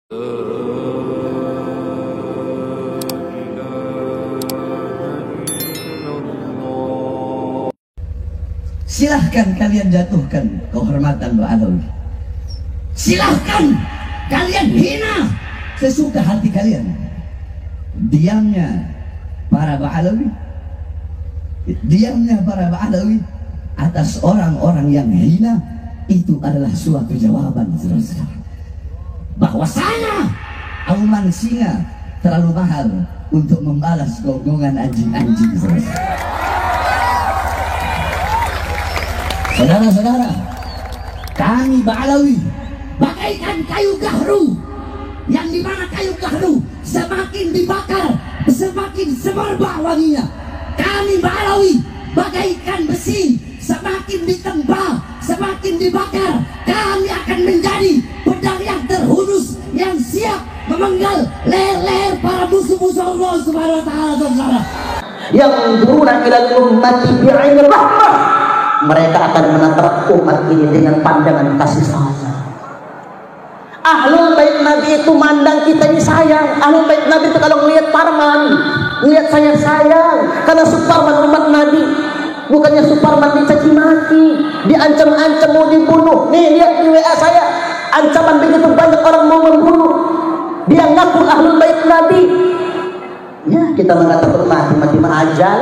Silahkan kalian jatuhkan kehormatan Ba'alawi. Silahkan kalian hina sesuka hati kalian. Diamnya para Ba'alawi, diamnya para Ba'alawi atas orang-orang yang hina itu adalah suatu jawaban, saudara-saudara, bahwasanya auman singa terlalu mahal untuk membalas gonggongan anjing-anjing, saudara-saudara. Saudara-saudara, kami Ba'alawi bagaikan kayu gahru, yang dimana kayu gahru semakin dibakar semakin semerbak wanginya. Kami Ba'alawi bagaikan besi, semakin ditempa semakin dibakar. Kami akan menjadi pedang yang terhunus, yang siap memenggal leher-leher para musuh-musuh Allah Subhanahu wa taala, saudara. Yang duruna ilal ummati bi'ainir rahmah, mereka akan menatap umat ini dengan pandangan kasih sayang. Ahlul bait Nabi itu mandang kita ini sayang. Ahlul bait Nabi itu kalau melihat Parman, melihat saya sayang, karena Suparman umat Nabi. Bukannya Suparman dicaci maki, diancam-ancam mau dibunuh. Nih lihat di WA saya, ancaman begitu banyak, orang mau membunuh. Dia ngaku ahlul bait Nabi. Ya, kita mengatakan mati ajal.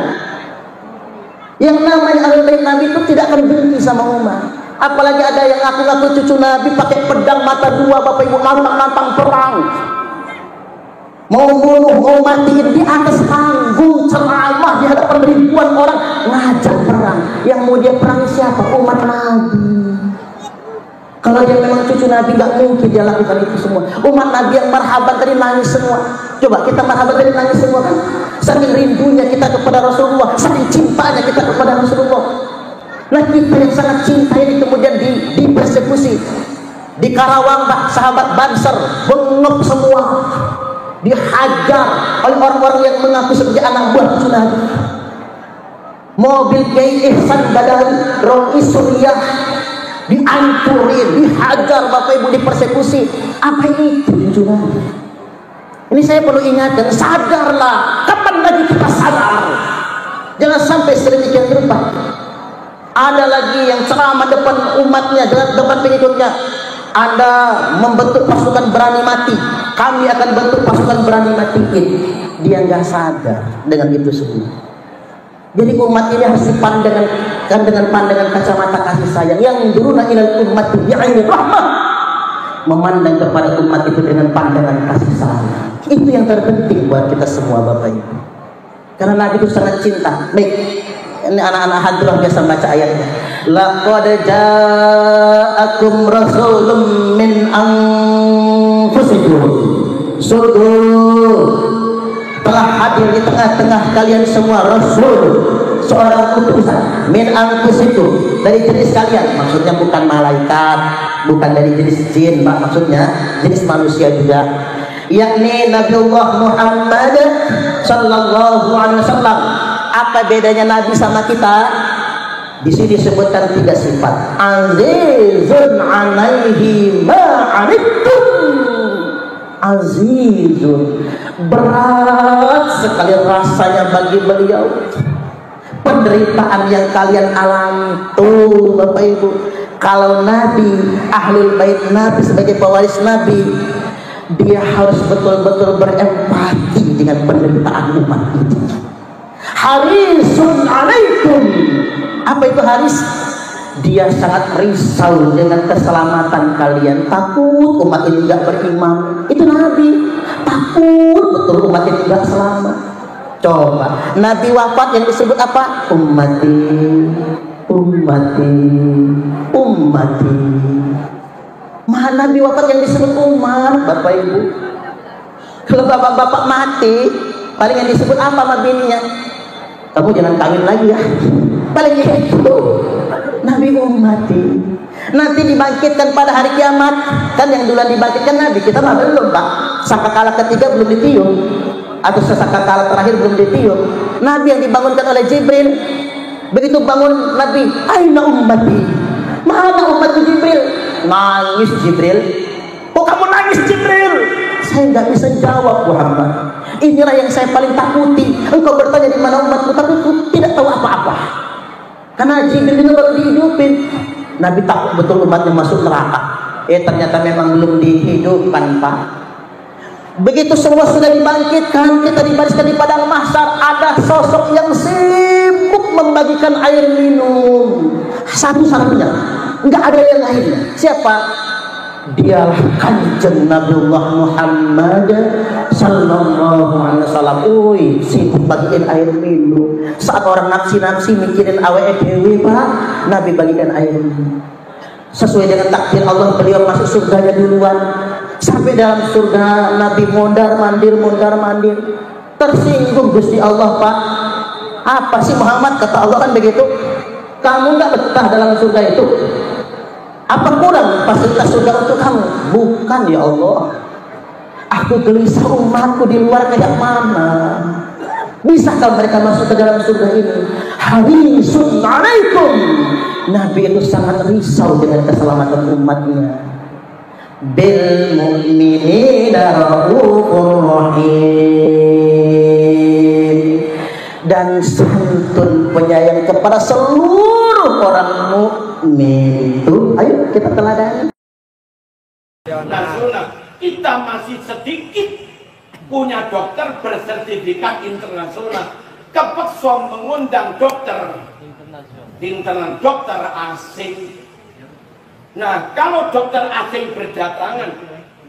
Yang namanya ahlul bait Nabi itu tidak akan benci sama umat. Apalagi ada yang ngaku-ngaku cucu Nabi pakai pedang mata dua, Bapak Ibu, nantang perang, mau bunuh, mau matiin di atas panggung ceramah di hadapan ribuan orang, ngajak perang. Yang mau dia perang siapa? Umat Nabi. Kalau dia memang cucu Nabi, nggak mungkin dia lakukan itu semua. Umat Nabi yang marhaban tadi nangis semua. Coba kita marhaban tadi nangis semua kan? Saking rindunya kita kepada Rasulullah, saking cintanya kita kepada Rasulullah. Nah, kita yang sangat cinta ini kemudian dipersekusi. Di Karawang, sahabat Banser bengok semua, dihajar oleh orang-orang yang mengaku sebagai anak buah cucu Nabi. Mobil Kiai Ihsan Badawi, Romi Suriah dihancurin, dihajar, Bapak Ibu, dipersekusi. Apa ini cucu Nabi? Ini saya perlu ingatkan, sadarlah. Kapan lagi kita sadar? Jangan sampai sedemikian rupa. Ada lagi yang ceramah depan umatnya, depan pengikutnya, Anda membentuk pasukan berani mati, kami akan bentuk pasukan berani matiin. Dia nggak sadar dengan itu semua. Jadi umat ini harus dipandangkan dengan pandangan kacamata kasih sayang. Yang duruna ilal ummati bi'ainir rahmah, memandang kepada umat itu dengan pandangan kasih sayang. Itu yang terpenting buat kita semua, Bapak Ibu. Karena Nabi itu sangat cinta. Baik, ini anak-anak hadrah biasa baca ayatnya. Laqad ja'akum rasulun min anfusikum. Sungguh telah hadir di tengah-tengah kalian semua rasul, seorang utusan min anfusikum, dari jenis kalian. Maksudnya bukan malaikat, bukan dari jenis jin, Pak. Maksudnya jenis manusia juga, yakni Nabiullah Muhammad sallallahu alaihi wasallam. Apa bedanya Nabi sama kita? Di sini disebutkan 3 sifat. Azizun 'alaihi ma 'anittum. Azizun, berat sekali rasanya bagi beliau penderitaan yang kalian alami. Tuh, Bapak Ibu, kalau Nabi, ahlul bait Nabi sebagai pewaris Nabi, dia harus betul-betul berempati dengan penderitaan umat itu. Harisun alaikum. Apa itu haris? Dia sangat risau dengan keselamatan kalian, takut umat ini tidak beriman. Itu Nabi, takut betul umat ini tidak selamat. Coba Nabi wafat yang disebut apa? Ummati, ummati, ummati. Maha Nabi wafat yang disebut umat, Bapak Ibu. Kalau bapak-bapak mati, paling yang disebut apa sama bininya? Kamu jangan kawin lagi ya. Paling itu Nabi ummati. Nanti dibangkitkan pada hari kiamat. Kan yang duluan dibangkitkan Nabi, kita mah belum, Pak. Sangkakala ketiga belum ditiup, atau sangkakala terakhir belum ditiup. Nabi yang dibangunkan oleh Jibril. Begitu bangun Nabi, aina ummati, mana umatku Jibril? Nangis Jibril. Oh, kamu nangis Jibril? Saya nggak bisa jawab, Muhammad. Inilah yang saya paling takuti. Engkau bertanya di mana umatku, tapi aku tidak tahu apa-apa. Karena Jibril itu baru dihidupin. Nabi takut betul umatnya masuk neraka. Ternyata memang belum dihidupkan, Pak. Begitu semua sudah dibangkitkan, kita dibariskan di padang mahsyar, ada sosok yang sibuk membagikan air minum. Satu-satunya, nggak ada yang lainnya. Siapa? Dialah kanjeng Nabiullah Muhammad sallallahu alaihi wasallam. Sibuk bagiin air minum. Saat orang nafsi-nafsi mikirin awake dhewe, Pak, Nabi bagikan air minum. Sesuai dengan takdir Allah, beliau masuk surganya duluan. Sampai dalam surga Nabi mondar-mandir. Tersinggung Gusti Allah, Pak. Apa sih Muhammad, kata Allah kan begitu? Kamu nggak betah dalam surga itu? Apa kurang fasilitas surga untuk kamu? Bukan, ya Allah. Aku gelisah umatku di luar kayak mana. Bisakah mereka masuk ke dalam surga ini? Harisun alaikum. Nabi itu sangat risau dengan keselamatan umatnya. Bil mu'minina raufur rahim. Dan santun penyayang kepada seluruh orang mukmin. Ayo kita teladani. Nasional kita masih sedikit punya dokter bersertifikat internasional. Kepeksa mengundang dokter internasional, dokter asing. Nah, kalau dokter asing berdatangan,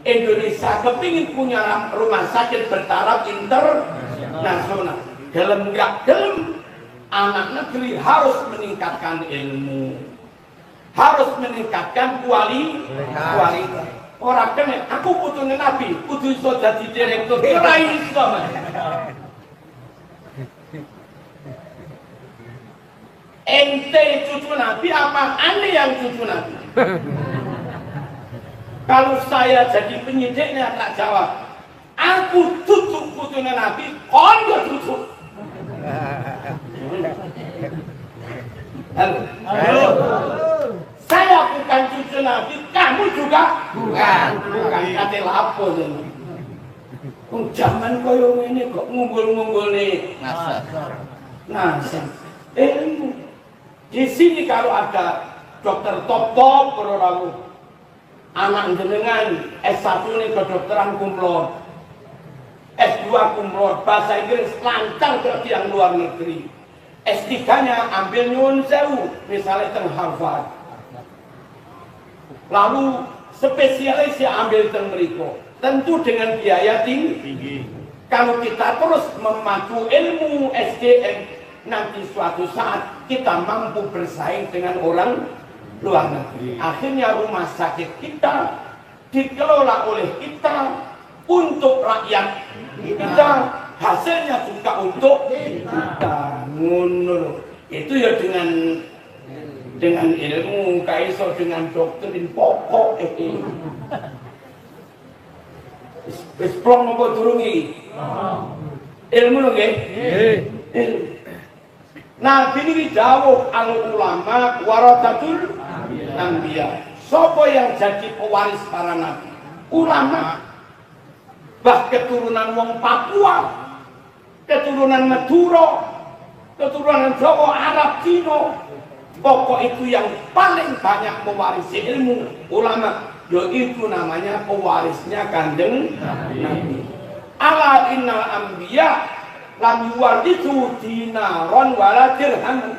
Indonesia kepingin punya rumah sakit bertaraf internasional. Gelem nggak gelem, anak negeri harus meningkatkan ilmu, harus meningkatkan kualitas. Orang kena, aku butuhnya Nabi, butuh iso jadi direktur, kirain iso. Ente cucu Nabi apa aneh yang cucu Nabi? Kalau saya jadi penyidiknya tak jawab, aku cucu putunya Nabi, kon gak cucu. Halo. Saya bukan cucu Nabi, kamu juga bukan kate lapo ini. Zaman koyo ini kok ngumpul-ngumpul nih. Nah, ilmu. Di sini kalau ada dokter top orang anak jenengan S1 ini kedokteran kumlot, S2 kumlot, bahasa Inggris lancar berarti yang luar negeri. S3-nya ambil nyuwun sewu, misalnya teng Harvard. Lalu spesialis ambil teng mriko, tentu dengan biaya tinggi. Kalau kita terus memacu ilmu SDM, nanti suatu saat kita mampu bersaing dengan orang luar negeri. Akhirnya rumah sakit kita dikelola oleh kita untuk rakyat kita, hasilnya juga untuk kita. Ngono. Itu ya dengan ilmu, kaiso dengan doktrin pokok itu. Wis plong apa durung iki? Ilmu lho nggih. Nabi ini dawuh al ulama warasatul anbiya. Sapa yang jadi pewaris para nabi? Ulama. Bah keturunan wong Papua, keturunan Madura, keturunan Jawa, Arab, Cina. Pokok itu yang paling banyak mewarisi ilmu ulama, yaitu namanya pewarisnya kanjeng Nabi. Ala innal anbiya lam yuwarithu dinaron wala dirham.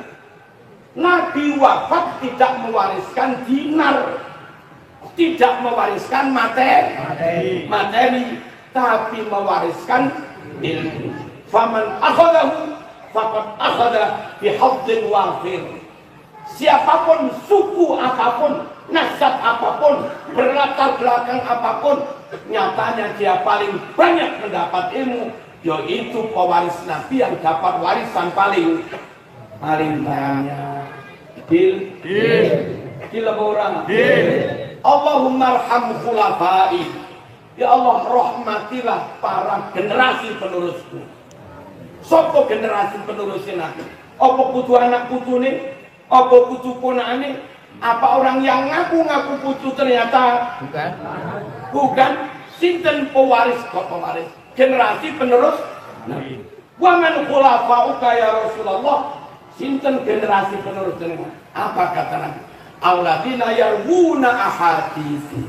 Nabi wafat tidak mewariskan dinar, tidak mewariskan materi, tapi mewariskan ilmu. Faman akhadahu faqad akhada bihadzin wafir. Siapapun, suku apapun, nasab apapun, berlatar belakang apapun, nyatanya dia paling banyak mendapat ilmu, yaitu pewaris Nabi yang dapat warisan paling banyak. Deal apa orang? Allahumma arham khulafai. Ya Allah, rahmatilah para generasi penerusku. Sopo generasi penerusnya Nabi? Apa putu anak putu nih? Apa putu ponakane? Apa orang yang ngaku-ngaku putu ternyata bukan? sinten pewaris kok pewaris generasi penerus Nabi. Wa man khulafa'uka ya Rasulullah, sinten generasi penerus jenengan? Apa kata Nabi? Alladzina yarwuna ahaditsi.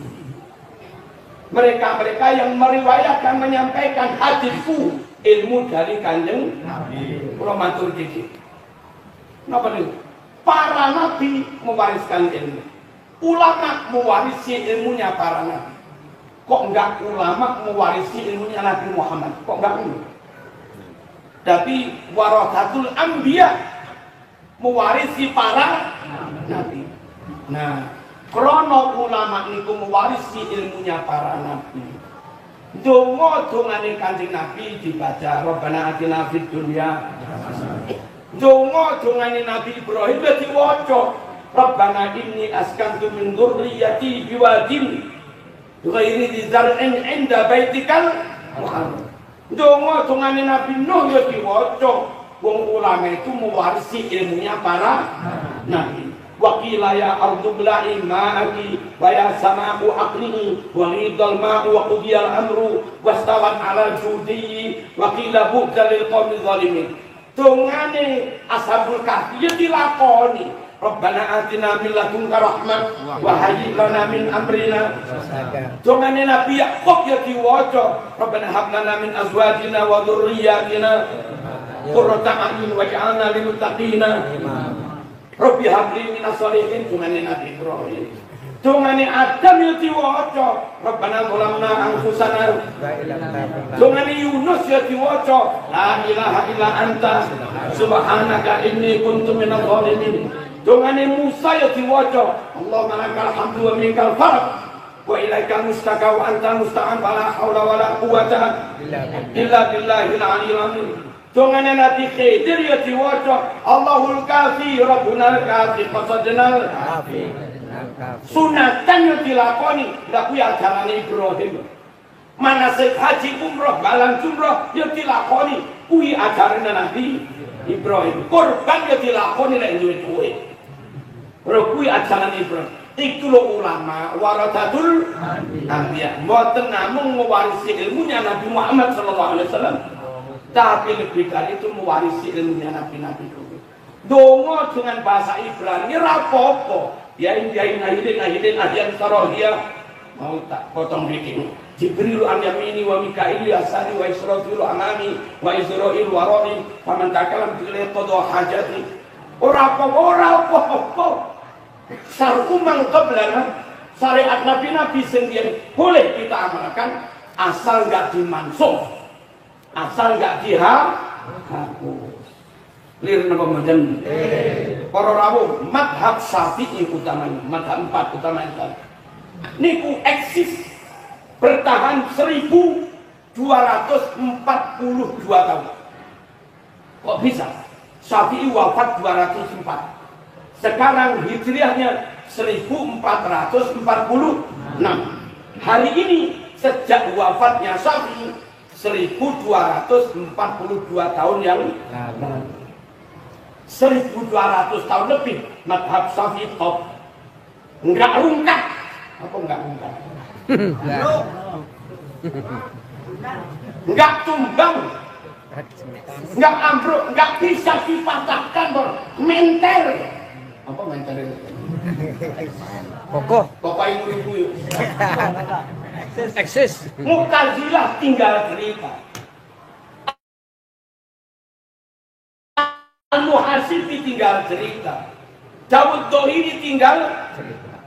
Mereka-mereka yang meriwayatkan menyampaikan hadisku, ilmu dari Kanjeng Nabi. Kula matur dikit. Napa niku? Para nabi mewariskan ilmu. Ulama mewarisi ilmunya para nabi. Kok enggak ulama mewarisi ilmunya Nabi Muhammad? Kok enggak ini? Tapi warathatul anbiya mewarisi para nabi. Nah, krono ulama niku mewarisi ilmunya para nabi. Donga dongane Kanjeng Nabi dibaca Rabbana atina fid dunya. Donga dongane Nabi Ibrahim diwaca Rabbana inni askantu min dzurriyyati biwadin ghairi dzar'in 'inda baitikal muharram. Donga dongane Nabi Nuh ya diwaca. Wong ulama itu mewarisi ilmunya para nabi. Wa qila ya ardu bla'i ma'aki wa ya sama'u aqli'i wa ghidal ma'u wa qudiyal amru wastawat 'alal judi wa qila bu'dal lil qaumil zalimin. Dongane ashabul kahfi ya dilakoni. Rabbana atina min ladunka rahmah wa hayyi lana min amrina. Dongane Nabi Yakub ya diwaca Rabbana hab lana min azwajina wa dhurriyyatina qurrata a'yun waj'alna lil muttaqina Rabbi habli minas sholihin. Dongane Nabi Ibrahim. Dongane Adam ya diwaca Rabbana zalamna anfusana. Dongane Yunus ya diwaca la ilaha illa anta subhanaka inni kuntu minadh dhalimin. Dongane Musa ya diwaca Allahumma lakal hamdu wa minkal farq wa ilaika mustaka wa anta musta'an fala haula wala quwwata illa billahil aliyyil azim. Dongane Nabi Khidir ya diwaca Allahul kafi rabbunal kafi qasadnal kafi. Sunatan ya dilakoni ndak kuwi ajarane Ibrahim. Manasik haji umroh balang jumroh ya dilakoni kuwi ajarane Nabi Ibrahim. Kurban ya dilakoni lek duwe duwe. Ora kuwi ajarane Ibrahim. Iku lho ulama warathatul anbiya. Mboten namung mewarisi ilmunya Nabi Muhammad sallallahu alaihi wasallam. Tapi lebih dari itu mewarisi ilmunya nabi-nabi dulu. Donga dengan bahasa Ibrani ora apa-apa. Ya ngahidin ahyan sarohia mau tak potong bikin. Jibril an yamini wa Mikail yasari wa Israfil amami wa Israil warani faman takalam bil qada hajati. Ora apa-apa. Syar'u man qablana, syariat nabi-nabi sendiri boleh kita amalkan asal enggak dimansuh. Asal enggak dihapus. Lir napa mboten? Para rawuh mazhab Syafi'i utamanya, mazhab 4 utamanya. Niku eksis bertahan 1242 tahun. Kok bisa? Syafi'i wafat 204. Sekarang hijriahnya 1446. Hari ini sejak wafatnya Syafi'i 1242 tahun yang lalu. 1200 tahun lebih mazhab Syafi'i top. Enggak rungkat. Apa enggak rungkat? Enggak tumbang. Enggak ambruk, enggak bisa dipatahkan, menter. Apa menter itu? Kokoh. Kokoh ibu-ibu. Eksis. Mu'tazilah tinggal cerita. Al-Muhasibi tinggal cerita. Dawud Dohiri tinggal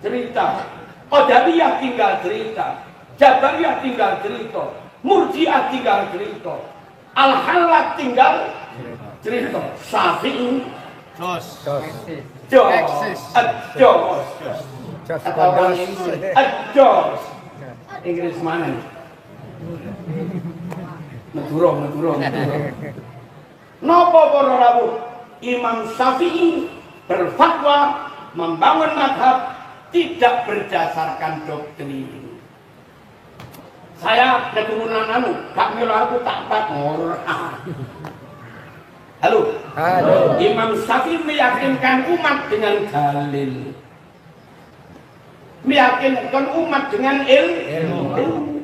cerita. Qadariyah tinggal cerita. Jabariyah tinggal cerita. Murji'ah tinggal cerita. Al-Halak tinggal cerita. Syafi'i Jos. Kata orang Inggris Jos. Inggris mana? Madura. Napa para rawuh? Imam Syafi'i berfatwa membangun mazhab tidak berdasarkan doktrin. Saya keturunan gak melu aku tak ora. Halo. Imam Syafi'i meyakinkan umat dengan dalil. Meyakinkan umat dengan ilmu.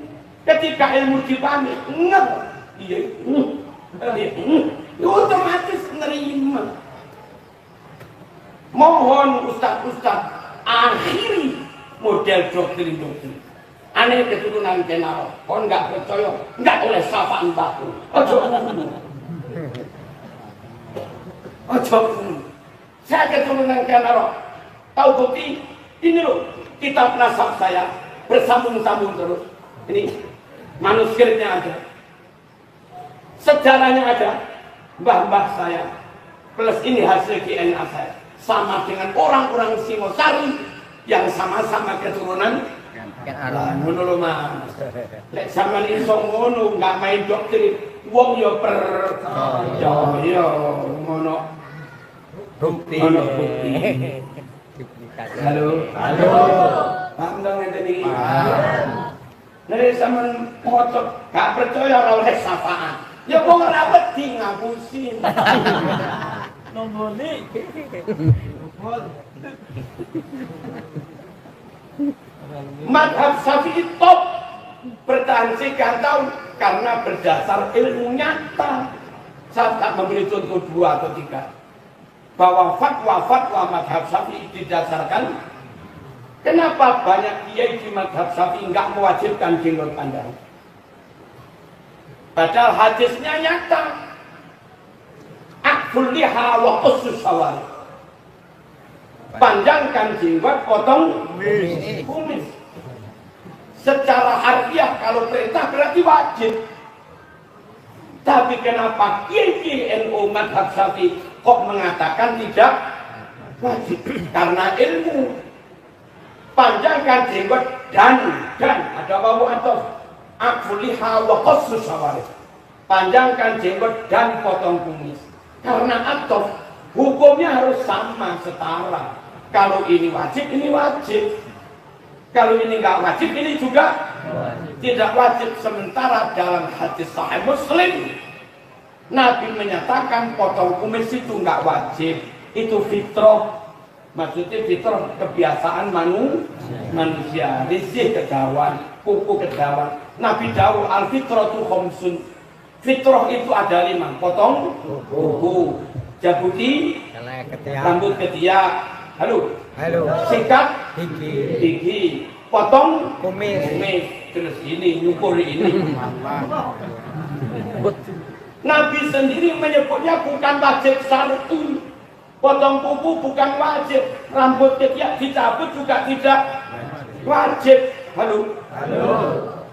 Ketika ilmu dipahami, iya, otomatis nerima. Mohon ustaz-ustaz akhiri model doktrin-doktrin. Aneh keturunan kenal, kon nggak percaya, nggak oleh sapaan baku. Ojo, saya keturunan kenal. Tahu bukti? Ini loh, kitab nasab saya bersambung-sambung terus. Ini manuskripnya ada, sejarahnya ada, mbah-mbah saya plus ini hasil DNA saya sama dengan orang-orang Singosari yang sama-sama keturunan ngono lho Mas. Lek sampean iso ngono enggak main doktrin, wong yo percaya yo ngono. Bukti. Halo. Paham dong ngene iki. Nek sampean ngotot gak percaya ora oleh sapaan. Ya wong ora wedi ngapusi. Nombone. Madhab Syafi'i top bertahan sekian tahun karena berdasar ilmu nyata. Saya tak memberi contoh 2 atau 3 bahwa fatwa-fatwa madhab Syafi'i didasarkan. Kenapa banyak kiai di madhab Syafi'i nggak mewajibkan jenggot panjang? Padahal hadisnya nyata. Akful liha wa qussus sawari. Panjangkan jenggot, potong kumis. Secara harfiah kalau perintah berarti wajib. Tapi kenapa kiai NU madhab Syafi'i kok mengatakan tidak wajib? Karena ilmu. Panjangkan jenggot dan ada wawu atau akful liha wa qussus sawari. Panjangkan jenggot dan potong kumis. Karena atau hukumnya harus sama, setara. Kalau ini wajib, ini wajib. Kalau ini nggak wajib, ini juga tidak wajib. Sementara dalam hadis Sahih Muslim, Nabi menyatakan potong kumis itu nggak wajib. Itu fitrah. Maksudnya fitrah kebiasaan manusia. Rizih kedawan, kuku kedawan. Nabi dawuh al-fitratu khamsun. Fitrah itu ada 5, potong kuku, jabuti, rambut ketiak, sikat gigi, potong kumis, terus ini nyukur ini. Nabi sendiri menyebutnya bukan wajib syar'i. Potong kuku bukan wajib, rambut ketiak dicabut juga tidak wajib.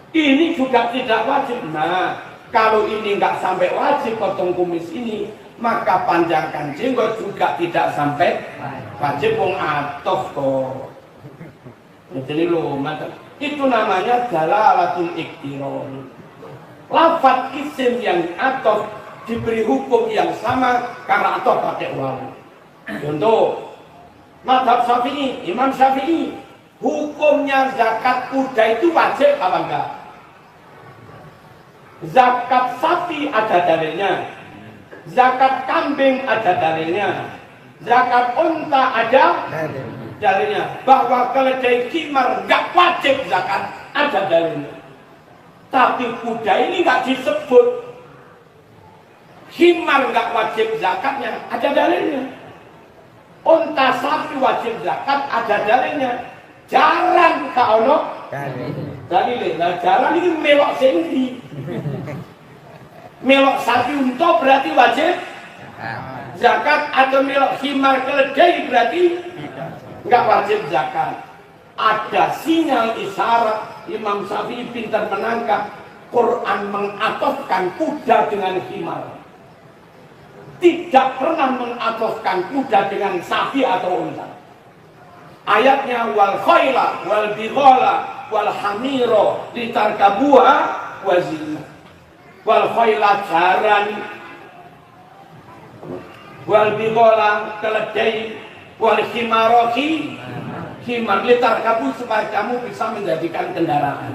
Ini juga tidak wajib. Nah, kalau ini nggak sampai wajib potong kumis ini, maka panjangkan jenggot juga tidak sampai wajib. Wong atof kok. Jadi lo itu namanya dalalatul iktiron. Lafaz isim yang atof diberi hukum yang sama karena atof pakai wawu. Contoh, madhab Syafi'i, Imam Syafi'i, hukumnya zakat kuda itu wajib apa enggak? Zakat sapi ada dalilnya, zakat kambing ada dalilnya, zakat unta ada dalilnya. Bahwa keledai khimar nggak wajib zakat ada dalilnya. Tapi kuda ini nggak disebut. Khimar nggak wajib zakatnya ada dalilnya. Unta sapi wajib zakat ada dalilnya. Jaran kau no dalilnya. Jaran ini melok sendi. Melok sapi unta berarti wajib zakat, atau melok khimar keledai berarti nggak wajib zakat. Ada sinyal isyarat. Imam Syafi'i pintar menangkap. Quran mengatofkan kuda dengan khimar, tidak pernah mengatofkan kuda dengan sapi atau unta. Ayatnya wal khayla wal bighala wal hamira litarkabuha wa zinah. Wal khayla jaran, wal bighala keledai, wal khimara khimar litarkabu supaya kamu bisa menjadikan kendaraan.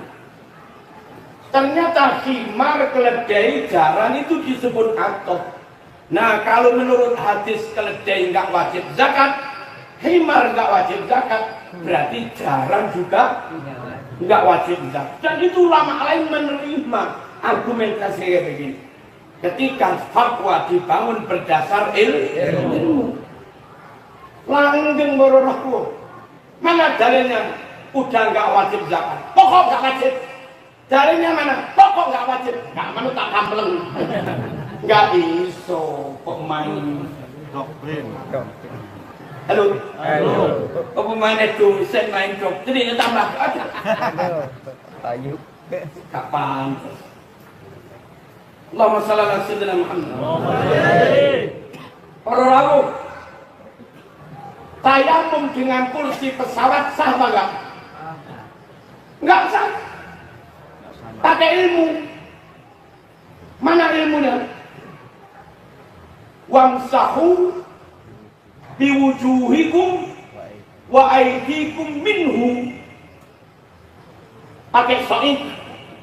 Ternyata khimar, keledai, jaran itu disebut atof. Nah, kalau menurut hadis keledai nggak wajib zakat, khimar nggak wajib zakat, berarti jaran juga nggak wajib zakat. Dan itu ulama lain menerima argumentasi kayak begini. Ketika fatwa dibangun berdasar ilmu, langgeng bororohku, mana dalilnya? Udah nggak wajib zakat, pokok nggak wajib. Dalilnya mana? Pokok nggak wajib. Nggak mana tak kampleng. Nggak iso kok main doktrin. Halo. Kok pemain dosen main doktrin tambah aja. Ayo. Kapan? Allahumma shalli ala sayyidina Muhammad. Para rawuh, tayamum dengan kursi pesawat sah apa enggak? Enggak sah. Pakai ilmu. Mana ilmunya? Wamsahu biwujuhikum wa aydikum minhu. Pakai so'id.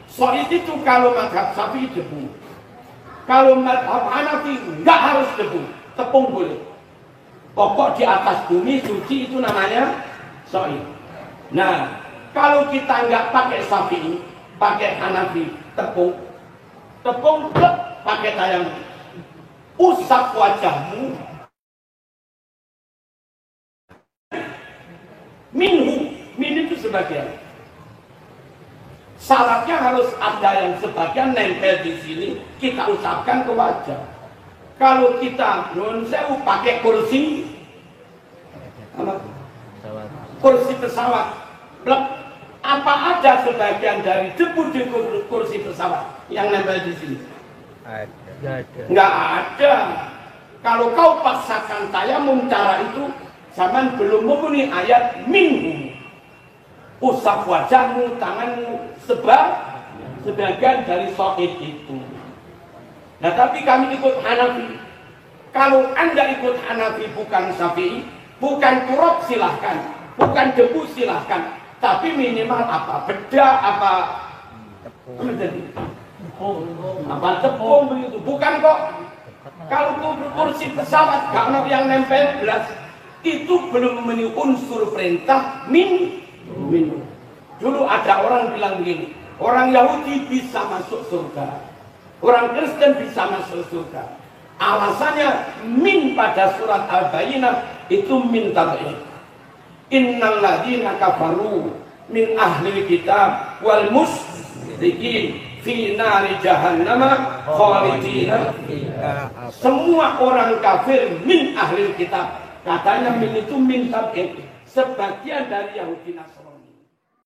So'id itu kalau madhab Syafi'i debu. Kalau madhab Hanafi enggak harus debu, tepung boleh. Pokok di atas bumi suci itu namanya so'id. Nah, kalau kita enggak pakai Syafi'i, pakai Hanafi, tepung klep, pakai tayamum. Usap wajahmu min itu sebagian. Syaratnya harus ada yang sebagian nempel di sini, kita usapkan ke wajah. Kalau kita nun sewu pakai kursi apa? Kursi pesawat, plek, apa ada sebagian dari debu di kursi pesawat yang nempel di sini? Nggak ada. Kalau kau paksakan tayamum cara itu, zaman belum memenuhi ayat minhu. Usap wajahmu, tanganmu, sebagian dari so'id itu. Nah tapi kami ikut Hanafi. Kalau anda ikut Hanafi bukan Syafi'i, bukan turab silahkan, bukan debu silahkan, tapi minimal apa? Bedak, apa tepung begitu. Bukan kok. Kalau kursi pesawat kalau yang nempel belas itu belum memenuhi unsur perintah minum. Dulu ada orang bilang begini, orang Yahudi bisa masuk surga, orang Kristen bisa masuk surga. Alasannya min pada surat Al-Bayyinah itu min tabi'in. Innal ladzina kafaru min ahli kitab wal musyrikin fi nari jahannam khalidina. Semua orang kafir min ahli kitab. Katanya min itu min tabi'in, sebagian dari Yahudi Nasrani.